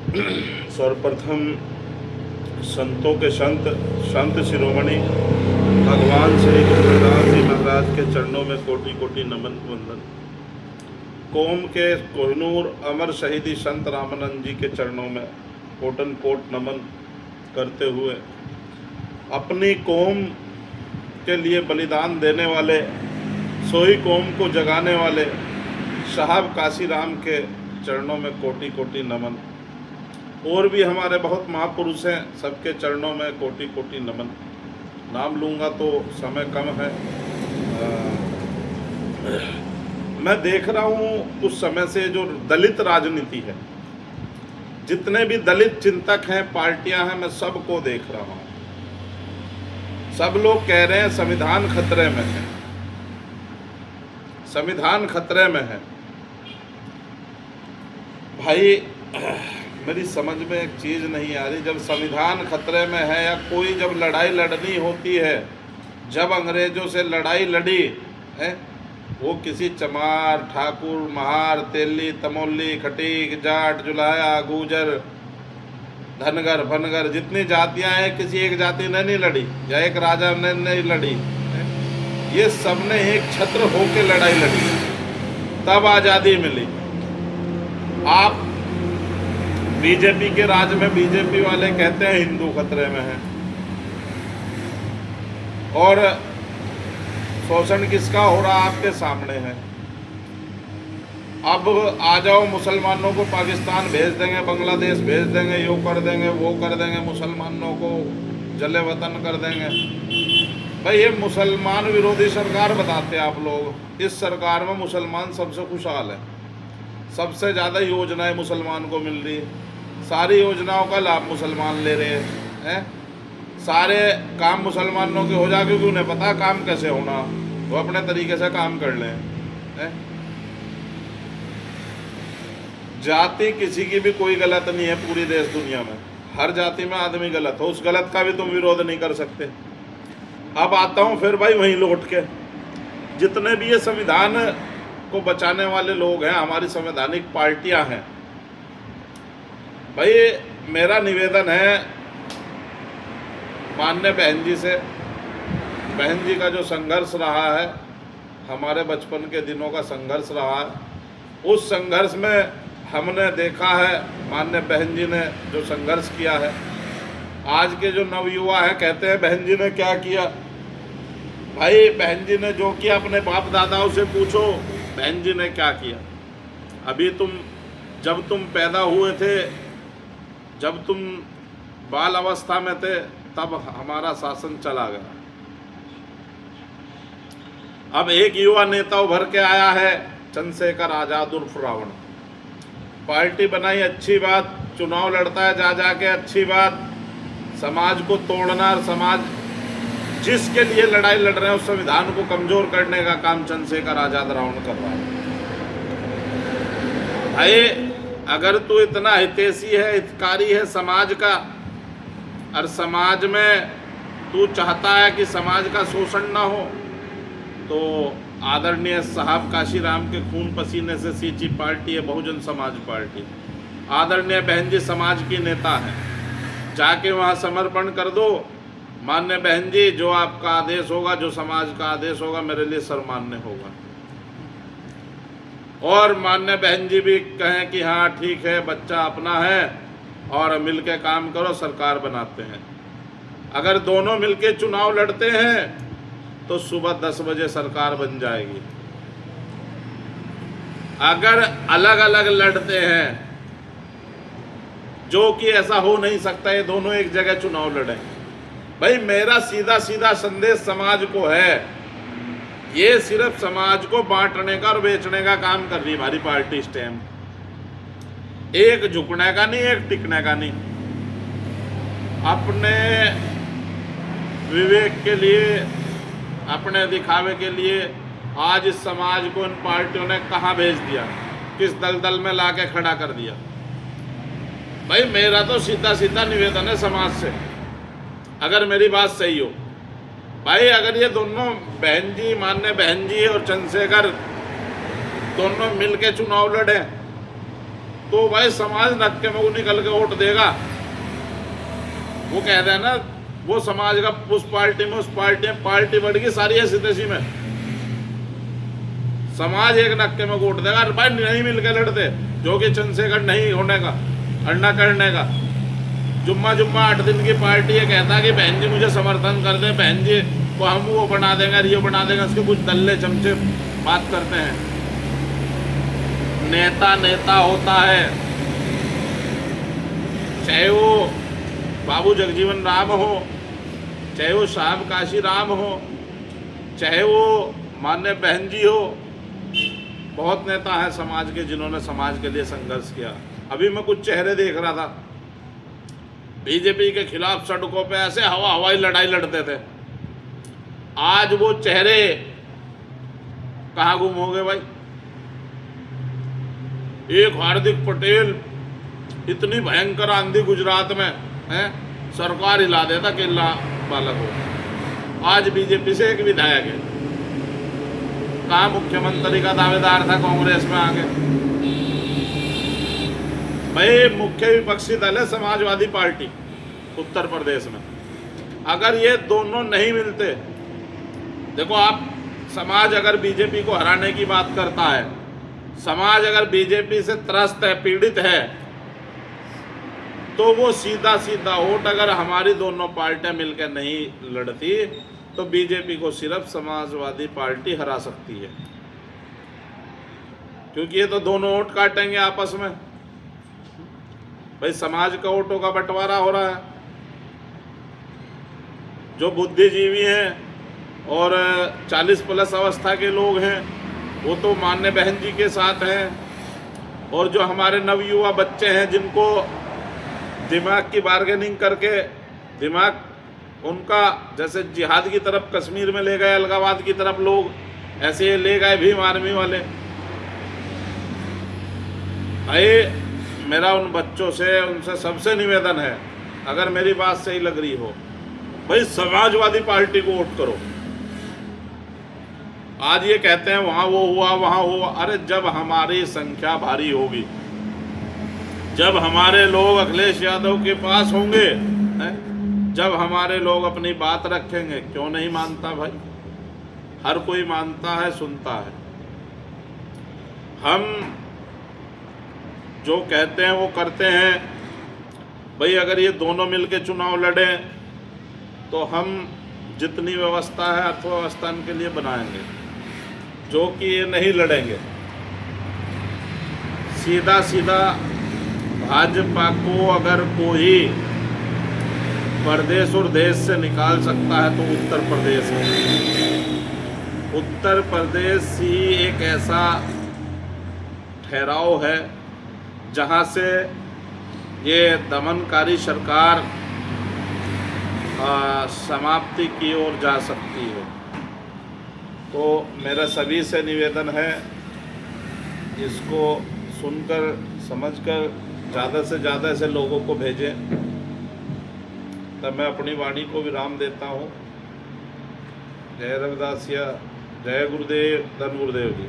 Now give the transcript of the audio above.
सर्वप्रथम संतों के संत शिरोमणि भगवान श्री गुरु रविदास जी महाराज के चरणों में कोटि कोटि नमन वंदन। कौम के कोहिनूर अमर शहीदी संत रामानंद जी के चरणों में कोटन कोट नमन करते हुए अपनी कौम के लिए बलिदान देने वाले, सोई कौम को जगाने वाले साहब काशी राम के चरणों में कोटि कोटि नमन। और भी हमारे बहुत महापुरुष हैं, सबके चरणों में कोटि कोटि नमन। नाम लूँगा तो समय कम है। मैं देख रहा हूँ कुछ समय से जो दलित राजनीति है, जितने भी दलित चिंतक हैं, पार्टियां हैं, मैं सबको देख रहा हूँ। सब लोग कह रहे हैं संविधान खतरे में है, संविधान खतरे में है। भाई मेरी समझ में एक चीज़ नहीं आ रही, जब संविधान खतरे में है या कोई जब लड़ाई लड़नी होती है, जब अंग्रेज़ों से लड़ाई लड़ी है, वो किसी चमार, ठाकुर, महार, तेली, तमोली, खटीक, जाट, जुलाया, गुजर, धनगर, भनगर, जितनी जातियां हैं, किसी एक जाति ने नहीं लड़ी या एक राजा ने नहीं लड़ी, ये सब ने एक छत्र होके लड़ाई लड़ी, तब आज़ादी मिली। आप बीजेपी के राज में बीजेपी वाले कहते हैं हिंदू खतरे में है, और शोषण किसका हो रहा आपके सामने है। अब आ जाओ, मुसलमानों को पाकिस्तान भेज देंगे, बांग्लादेश भेज देंगे, यो कर देंगे, वो कर देंगे, मुसलमानों को जले वतन कर देंगे। भाई ये मुसलमान विरोधी सरकार बताते हैं आप लोग। इस सरकार में मुसलमान सबसे खुशहाल है, सबसे ज़्यादा योजनाएं मुसलमान को मिल रही है, सारी योजनाओं का लाभ मुसलमान ले रहे हैं, सारे काम मुसलमानों के हो जा, क्योंकि उन्हें पता काम कैसे होना, वो अपने तरीके से काम कर लें। जाति किसी की भी कोई गलत नहीं है पूरी देश दुनिया में, हर जाति में आदमी गलत हो, उस गलत का भी तुम विरोध नहीं कर सकते। अब आता हूँ फिर भाई वहीं लौट के, जितने भी ये संविधान को बचाने वाले लोग हैं, हमारी संवैधानिक पार्टियां हैं, भाई मेरा निवेदन है माननीय बहन जी से, बहन जी का जो संघर्ष रहा है, हमारे बचपन के दिनों का संघर्ष रहा है, उस संघर्ष में हमने देखा है माननीय बहन जी ने जो संघर्ष किया है। आज के जो नवयुवा हैं कहते हैं बहन जी ने क्या किया। भाई बहन जी ने जो किया अपने बाप दादाओं से पूछो, बहन जी ने क्या किया। अभी जब तुम पैदा हुए थे, जब तुम बाल अवस्था में थे, तब हमारा शासन चला गया। अब एक युवा नेता उभर के आया है, चंद्रशेखर आजाद उर्फ रावण। पार्टी बनाई, अच्छी बात, चुनाव लड़ता है जा जाके, अच्छी बात। समाज को तोड़ना, और समाज जिसके लिए लड़ाई लड़ रहे हैं उस संविधान को कमजोर करने का काम चंद्रशेखर आजाद रावण कर रहा है। भाई अगर तू इतना हितैषी है, हितकारी है समाज का, और समाज में तू चाहता है कि समाज का शोषण ना हो, तो आदरणीय साहब काशी राम के खून पसीने से सींची पार्टी है बहुजन समाज पार्टी। आदरणीय बहन जी समाज की नेता है, जाके वहाँ समर्पण कर दो। मान्य बहन जी, जो आपका आदेश होगा, जो समाज का आदेश होगा, मेरे लिए सर्वमान्य होगा। और मान्य बहन जी भी कहें कि हाँ ठीक है, बच्चा अपना है और मिलके काम करो, सरकार बनाते हैं। अगर दोनों मिलके चुनाव लड़ते हैं तो सुबह 10 बजे सरकार बन जाएगी। अगर अलग अलग लड़ते हैं, जो कि ऐसा हो नहीं सकता, ये दोनों एक जगह चुनाव लड़ें। भाई मेरा सीधा सीधा संदेश समाज को है, ये सिर्फ समाज को बांटने का और बेचने का काम कर रही है हमारी पार्टी इस टाइम। एक झुकने का नहीं, एक टिकने का नहीं। अपने विवेक के लिए, अपने दिखावे के लिए आज इस समाज को इन पार्टियों ने कहाँ भेज दिया, किस दलदल में लाके खड़ा कर दिया। भाई मेरा तो सीधा सीधा निवेदन है समाज से, अगर मेरी बात सही हो। भाई अगर ये दोनों बहन जी, माननीय बहन जी और चंद्रशेखर दोनों मिलके चुनाव लड़े, तो भाई समाज धक्के में वो निकल के वोट देगा। वो कहते हैं ना, वो समाज का उस पार्टी में पार्टी बढ़ गई सारी ऐसी तैसी में, समाज एक नक्के में वोट देगा। भाई नहीं मिलकर लड़ते, जो कि चंद्रशेखर नहीं होने का, अन्ना करने का, जुम्मा 8 दिन की पार्टी है, कहता है कि बहन जी मुझे समर्थन कर दें, बहन जी को हम वो बना देंगे, ये बना देंगे। उसके कुछ दल्ले चमचे बात करते हैं। नेता होता है, चाहे वो बाबू जगजीवन राम हो, चाहे वो साहब काशी राम हो, चाहे वो मान्य बहन जी हो। बहुत नेता हैं समाज के जिन्होंने समाज के लिए संघर्ष किया। अभी मैं कुछ चेहरे देख रहा था, बीजेपी के खिलाफ सड़कों पे ऐसे हवाई लड़ाई लड़ते थे। आज वो चेहरे कहाँ गुम हो गए भाई? एक हार्दिक पटेल, इतनी भयंकर आंधी गुजरात में है, सरकार हिला देता केला बालक हो। आज बीजेपी से एक विधायक है, कहा मुख्यमंत्री का दावेदार था, कांग्रेस में आ गए। भाई मुख्य विपक्षी दल है समाजवादी पार्टी उत्तर प्रदेश में। अगर ये दोनों नहीं मिलते, देखो आप, समाज अगर बीजेपी को हराने की बात करता है, समाज अगर बीजेपी से त्रस्त है, पीड़ित है, तो वो सीधा वोट अगर हमारी दोनों पार्टियां मिलकर नहीं लड़ती तो बीजेपी को सिर्फ समाजवादी पार्टी हरा सकती है, क्योंकि ये तो दोनों वोट काटेंगे आपस में। भाई समाज का वोटों का बंटवारा हो रहा है। जो बुद्धिजीवी हैं और 40+ अवस्था के लोग हैं वो तो मान्य बहन जी के साथ हैं, और जो हमारे नवयुवा बच्चे हैं जिनको दिमाग की बार्गेनिंग करके दिमाग उनका जैसे जिहाद की तरफ कश्मीर में ले गए, अलगावाद की तरफ लोग ऐसे ले गए भीम आर्मी वाले। भाई मेरा उन बच्चों से, उनसे सबसे निवेदन है, अगर मेरी बात सही लग रही हो, भाई समाजवादी पार्टी को वोट करो। आज ये कहते हैं वहाँ वो हुआ, वहाँ हुआ। अरे जब हमारी संख्या भारी होगी, जब हमारे लोग अखिलेश यादव के पास होंगे, जब हमारे लोग अपनी बात रखेंगे, क्यों नहीं मानता भाई? हर कोई मानता है, सुनता है। हम जो कहते हैं वो करते हैं। भाई अगर ये दोनों मिलके चुनाव लड़ें तो हम जितनी व्यवस्था है अर्थव्यवस्था के लिए बनाएंगे, जो कि ये नहीं लड़ेंगे। सीधा भाजपा को अगर कोई प्रदेश और देश से निकाल सकता है तो उत्तर प्रदेश है। उत्तर प्रदेश ही एक ऐसा ठहराव है जहाँ से ये दमनकारी सरकार समाप्ति की ओर जा सकती है। तो मेरा सभी से निवेदन है, इसको सुनकर समझकर ज़्यादा से ज़्यादा ऐसे लोगों को भेजें। तब मैं अपनी वाणी को विराम देता हूँ। जय रविदासिया, जय गुरुदेव, धन गुरुदेव जी।